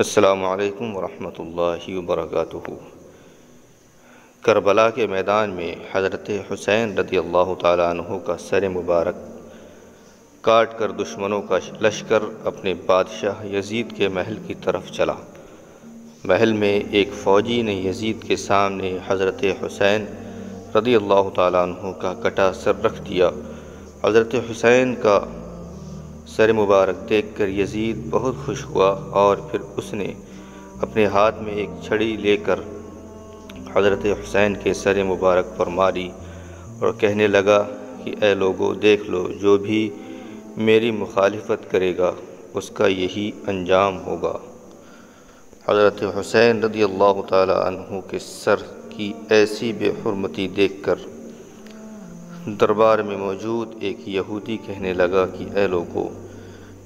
السلام علیکم ورحمۃ اللہ وبرکاتہ۔ کربلا کے میدان میں حضرت حسین رضی اللہ تعالیٰ عنہ کا سر مبارک کاٹ کر دشمنوں کا لشکر اپنے بادشاہ یزید کے محل کی طرف چلا۔ محل میں ایک فوجی نے یزید کے سامنے حضرت حسین رضی اللہ تعالیٰ عنہ کا کٹا سر رکھ دیا۔ حضرت حسین کا سر مبارک دیکھ کر یزید بہت خوش ہوا اور پھر اس نے اپنے ہاتھ میں ایک چھڑی لے کر حضرت حسین کے سر مبارک پر ماری اور کہنے لگا کہ اے لوگو دیکھ لو، جو بھی میری مخالفت کرے گا اس کا یہی انجام ہوگا۔ حضرت حسین رضی اللہ تعالی عنہ کے سر کی ایسی بے حرمتی دیکھ کر دربار میں موجود ایک یہودی کہنے لگا کہ اے لوگو،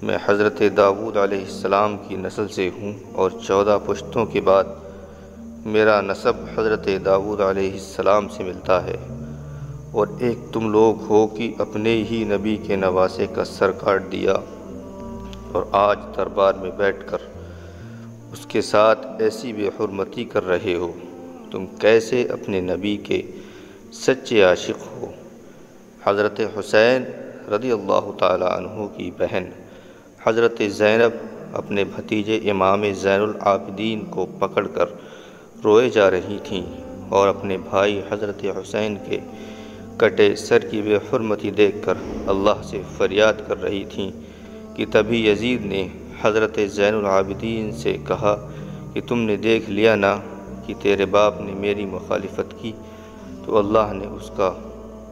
میں حضرت داؤد علیہ السلام کی نسل سے ہوں اور 14 پشتوں کے بعد میرا نسب حضرت داؤد علیہ السلام سے ملتا ہے، اور ایک تم لوگ ہو کہ اپنے ہی نبی کے نواسے کا سر کاٹ دیا اور آج دربار میں بیٹھ کر اس کے ساتھ ایسی بے حرمتی کر رہے ہو۔ تم کیسے اپنے نبی کے سچے عاشق ہو؟ حضرت حسین رضی اللہ تعالی عنہ کی بہن حضرت زینب اپنے بھتیجے امام زین العابدین کو پکڑ کر روئے جا رہی تھیں اور اپنے بھائی حضرت حسین کے کٹے سر کی بے حرمتی دیکھ کر اللہ سے فریاد کر رہی تھیں کہ تبھی یزید نے حضرت زین العابدین سے کہا کہ تم نے دیکھ لیا نا کہ تیرے باپ نے میری مخالفت کی تو اللہ نے اس کا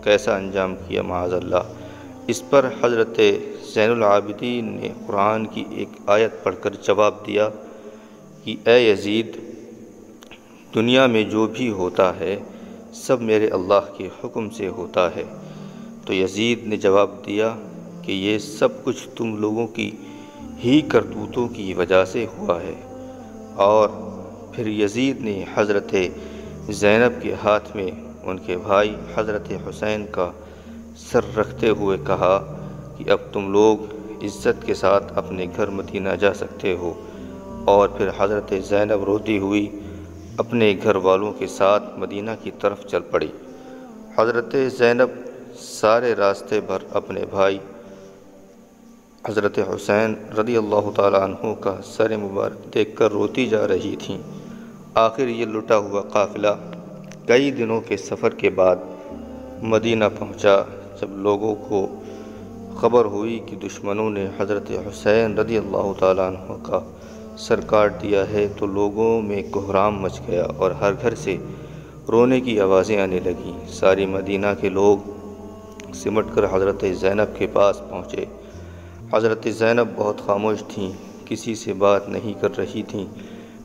کیسا انجام کیا، معاذ اللہ۔ اس پر حضرت زین العابدین نے قرآن کی ایک آیت پڑھ کر جواب دیا کہ اے یزید، دنیا میں جو بھی ہوتا ہے سب میرے اللہ کے حکم سے ہوتا ہے۔ تو یزید نے جواب دیا کہ یہ سب کچھ تم لوگوں کی ہی کرتوتوں کی وجہ سے ہوا ہے۔ اور پھر یزید نے حضرت زینب کے ہاتھ میں ان کے بھائی حضرت حسین کا سر رکھتے ہوئے کہا کہ اب تم لوگ عزت کے ساتھ اپنے گھر مدینہ جا سکتے ہو، اور پھر حضرت زینب روتی ہوئی اپنے گھر والوں کے ساتھ مدینہ کی طرف چل پڑی۔ حضرت زینب سارے راستے بھر اپنے بھائی حضرت حسین رضی اللہ تعالی عنہ کا سر مبارک دیکھ کر روتی جا رہی تھیں۔ آخر یہ لٹا ہوا قافلہ کئی دنوں کے سفر کے بعد مدینہ پہنچا۔ جب لوگوں کو خبر ہوئی کہ دشمنوں نے حضرت حسین رضی اللہ تعالیٰ عنہ کا سر کاٹ دیا ہے تو لوگوں میں کوہرام مچ گیا اور ہر گھر سے رونے کی آوازیں آنے لگیں۔ ساری مدینہ کے لوگ سمٹ کر حضرت زینب کے پاس پہنچے۔ حضرت زینب بہت خاموش تھیں، کسی سے بات نہیں کر رہی تھیں۔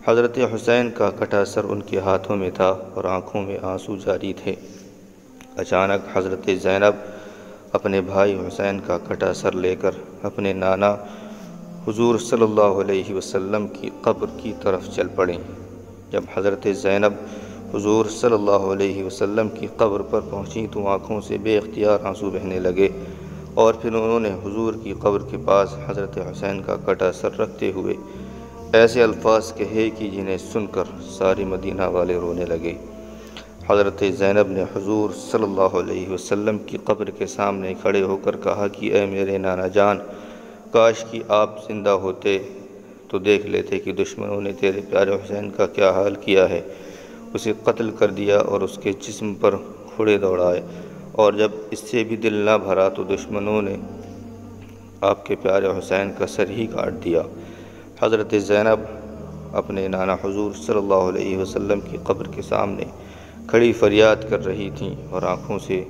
حضرت حسین کا کٹا سر ان کے ہاتھوں میں تھا اور آنکھوں میں آنسو جاری تھے۔ اچانک حضرت زینب اپنے بھائی حسین کا کٹا سر لے کر اپنے نانا حضور صلی اللہ علیہ وسلم کی قبر کی طرف چل پڑیں۔ جب حضرت زینب حضور صلی اللہ علیہ وسلم کی قبر پر پہنچیں تو آنکھوں سے بے اختیار آنسو بہنے لگے، اور پھر انہوں نے حضور کی قبر کے پاس حضرت حسین کا کٹا سر رکھتے ہوئے ایسے الفاظ کہے کہ جنہیں سن کر ساری مدینہ والے رونے لگے۔ حضرت زینب نے حضور صلی اللہ علیہ وسلم کی قبر کے سامنے کھڑے ہو کر کہا کہ اے میرے نانا جان، کاش کہ آپ زندہ ہوتے تو دیکھ لیتے کہ دشمنوں نے تیرے پیارے حسین کا کیا حال کیا ہے۔ اسے قتل کر دیا اور اس کے جسم پر گھوڑے دوڑائے، اور جب اس سے بھی دل نہ بھرا تو دشمنوں نے آپ کے پیارے حسین کا سر ہی کاٹ دیا۔ حضرت زینب اپنے نانا حضور صلی اللہ علیہ وسلم کی قبر کے سامنے کھڑی فریاد کر رہی تھیں اور آنکھوں سے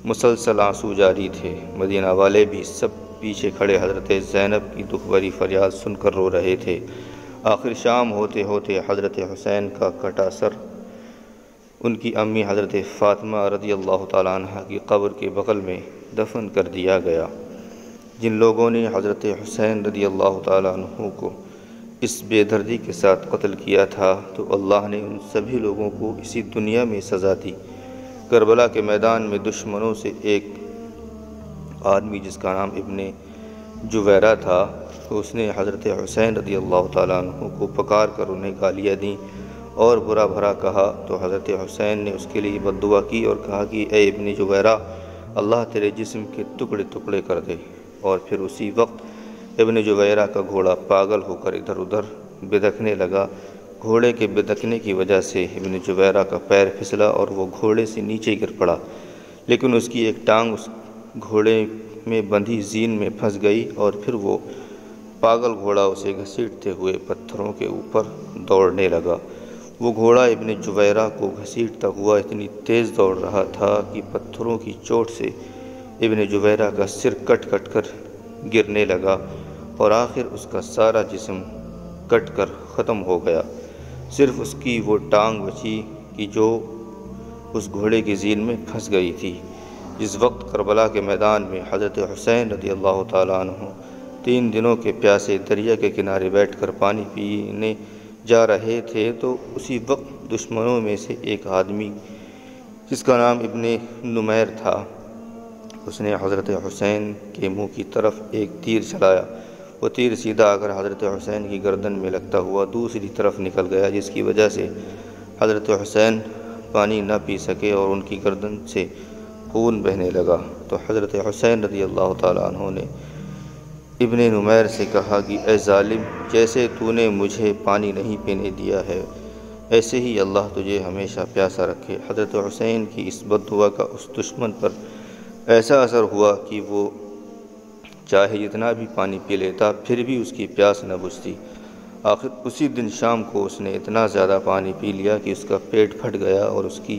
مسلسل آنسو جاری تھے۔ مدینہ والے بھی سب پیچھے کھڑے حضرت زینب کی دکھ بھری فریاد سن کر رو رہے تھے۔ آخر شام ہوتے ہوتے حضرت حسین کا کٹا سر ان کی امی حضرت فاطمہ رضی اللہ تعالیٰ عنہ کی قبر کے بغل میں دفن کر دیا گیا۔ جن لوگوں نے حضرت حسین رضی اللہ تعالیٰ عنہ کو اس بے دردی کے ساتھ قتل کیا تھا تو اللہ نے ان سبھی لوگوں کو اسی دنیا میں سزا دی۔ کربلا کے میدان میں دشمنوں سے ایک آدمی جس کا نام ابن جویرہ تھا تو اس نے حضرت حسین رضی اللہ تعالیٰ عنہ کو پکار کر انہیں گالیاں دیں اور برا بھرا کہا، تو حضرت حسین نے اس کے لیے بد دعا کی اور کہا کہ اے ابن جویرہ، اللہ تیرے جسم کے ٹکڑے ٹکڑے کر دے۔ اور پھر اسی وقت ابن جویرہ کا گھوڑا پاگل ہو کر ادھر ادھر بدکنے لگا۔ گھوڑے کے بدکنے کی وجہ سے ابن جویرہ کا پیر پھسلا اور وہ گھوڑے سے نیچے گر پڑا، لیکن اس کی ایک ٹانگ اس گھوڑے میں بندھی زین میں پھنس گئی اور پھر وہ پاگل گھوڑا اسے گھسیٹتے ہوئے پتھروں کے اوپر دوڑنے لگا۔ وہ گھوڑا ابن جویرہ کو گھسیٹتا ہوا اتنی تیز دوڑ رہا تھا کہ پتھروں کی چوٹ سے ابن جویرہ کا سر کٹ کٹ کر گرنے لگا اور آخر اس کا سارا جسم کٹ کر ختم ہو گیا۔ صرف اس کی وہ ٹانگ بچی کہ جو اس گھوڑے کی زین میں پھنس گئی تھی۔ جس وقت کربلا کے میدان میں حضرت حسین رضی اللہ تعالیٰ عنہ 3 دنوں کے پیاسے دریا کے کنارے بیٹھ کر پانی پینے جا رہے تھے، تو اسی وقت دشمنوں میں سے ایک آدمی جس کا نام ابن نمیر تھا، اس نے حضرت حسین کے منہ کی طرف ایک تیر چلایا۔ وہ تیر سیدھا آ کر حضرت حسین کی گردن میں لگتا ہوا دوسری طرف نکل گیا، جس کی وجہ سے حضرت حسین پانی نہ پی سکے اور ان کی گردن سے خون بہنے لگا۔ تو حضرت حسین رضی اللہ تعالیٰ عنہ نے ابن نمیر سے کہا کہ اے ظالم، جیسے تو نے مجھے پانی نہیں پینے دیا ہے، ایسے ہی اللہ تجھے ہمیشہ پیاسا رکھے۔ حضرت حسین کی اس بد دعا کا اس دشمن پر ایسا اثر ہوا کہ وہ چاہے جتنا بھی پانی پی لیتا پھر بھی اس کی پیاس نہ بجھتی۔ آخر اسی دن شام کو اس نے اتنا زیادہ پانی پی لیا کہ اس کا پیٹ پھٹ گیا اور اس کی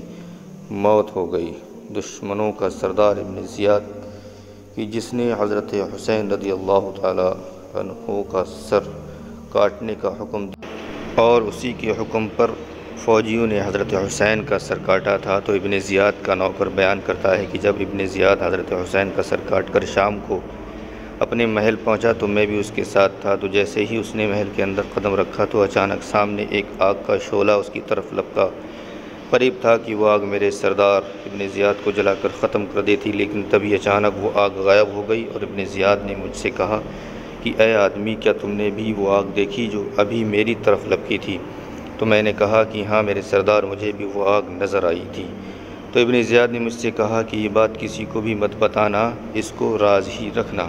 موت ہو گئی۔ دشمنوں کا سردار ابن زیاد کہ جس نے حضرت حسین رضی اللہ تعالیٰ عنہ کا سر کاٹنے کا حکم دیا اور اسی کے حکم پر فوجیوں نے حضرت حسین کا سر کاٹا تھا، تو ابن زیاد کا نوکر بیان کرتا ہے کہ جب ابن زیاد حضرت حسین کا سر کاٹ کر شام کو اپنے محل پہنچا تو میں بھی اس کے ساتھ تھا۔ تو جیسے ہی اس نے محل کے اندر قدم رکھا تو اچانک سامنے ایک آگ کا شعلہ اس کی طرف لپکا۔ قریب تھا کہ وہ آگ میرے سردار ابن زیاد کو جلا کر ختم کر دیتی، لیکن تبھی اچانک وہ آگ غائب ہو گئی اور ابن زیاد نے مجھ سے کہا کہ اے آدمی، کیا تم نے بھی وہ آگ دیکھی جو ابھی میری طرف لپکی تھی؟ تو میں نے کہا کہ ہاں میرے سردار، مجھے بھی وہ آگ نظر آئی تھی۔ تو ابن زیاد نے مجھ سے کہا کہ یہ بات کسی کو بھی مت بتانا، اس کو راز ہی رکھنا۔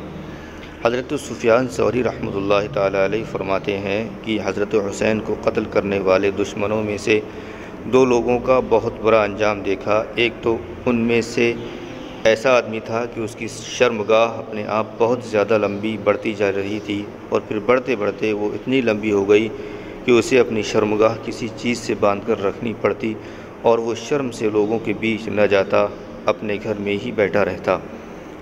حضرت سفیان ثوری رحمۃ اللہ تعالیٰ علیہ فرماتے ہیں کہ حضرت حسین کو قتل کرنے والے دشمنوں میں سے 2 لوگوں کا بہت برا انجام دیکھا۔ ایک تو ان میں سے ایسا آدمی تھا کہ اس کی شرمگاہ اپنے آپ بہت زیادہ لمبی بڑھتی جا رہی تھی اور پھر بڑھتے بڑھتے وہ اتنی لمبی ہو گئی کہ اسے اپنی شرمگاہ کسی چیز سے باندھ کر رکھنی پڑتی اور وہ شرم سے لوگوں کے بیچ نہ جاتا، اپنے گھر میں ہی بیٹھا رہتا۔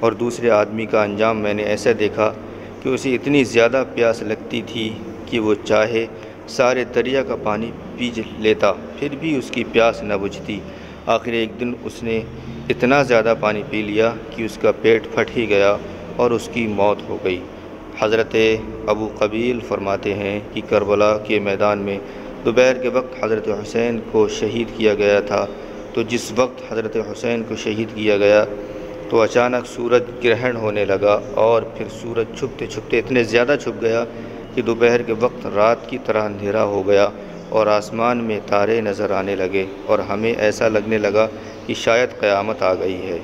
اور دوسرے آدمی کا انجام میں نے ایسا دیکھا کہ اسے اتنی زیادہ پیاس لگتی تھی کہ وہ چاہے سارے دریا کا پانی پی لیتا پھر بھی اس کی پیاس نہ بجھتی۔ آخر ایک دن اس نے اتنا زیادہ پانی پی لیا کہ اس کا پیٹ پھٹ ہی گیا اور اس کی موت ہو گئی۔ حضرت ابو قبیل فرماتے ہیں کہ کربلا کے میدان میں دوپہر کے وقت حضرت حسین کو شہید کیا گیا تھا، تو جس وقت حضرت حسین کو شہید کیا گیا تو اچانک سورج گرہن ہونے لگا اور پھر سورج چھپتے چھپتے اتنے زیادہ چھپ گیا کہ دوپہر کے وقت رات کی طرح اندھیرا ہو گیا اور آسمان میں تارے نظر آنے لگے اور ہمیں ایسا لگنے لگا کہ شاید قیامت آ گئی ہے۔